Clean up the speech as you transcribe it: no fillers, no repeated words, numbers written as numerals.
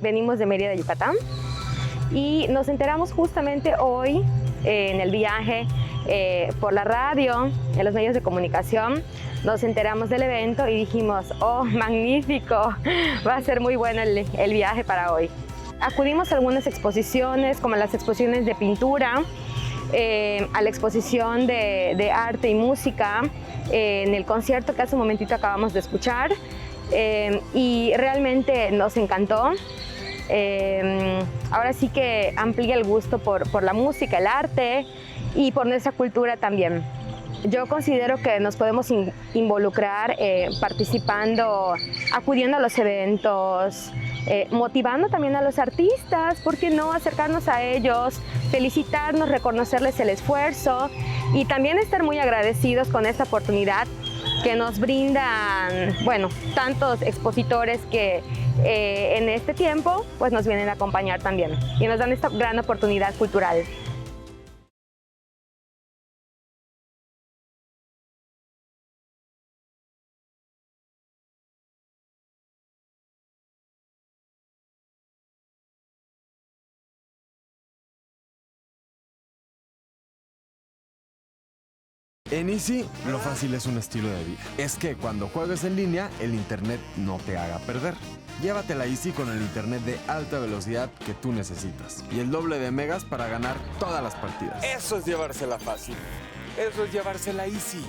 Venimos de Mérida, Yucatán, y nos enteramos justamente hoy en el viaje por la radio, en los medios de comunicación. Nos enteramos del evento y dijimos, oh, magnífico, va a ser muy bueno el viaje para hoy. Acudimos a algunas exposiciones, como las exposiciones de pintura, a la exposición de arte y música, en el concierto que hace un momentito acabamos de escuchar, y realmente nos encantó. Ahora sí que amplía el gusto por la música, el arte y por nuestra cultura también. Yo considero que nos podemos involucrar participando, acudiendo a los eventos, motivando también a los artistas, ¿por qué no acercarnos a ellos, felicitarnos, reconocerles el esfuerzo y también estar muy agradecidos con esta oportunidad que nos brindan, bueno, tantos expositores que en este tiempo pues nos vienen a acompañar también y nos dan esta gran oportunidad cultural. En Easy, lo fácil es un estilo de vida. Es que cuando juegues en línea, el internet no te haga perder. Llévatela Easy con el internet de alta velocidad que tú necesitas. Y el doble de megas para ganar todas las partidas. Eso es llevársela fácil. Eso es llevársela Easy.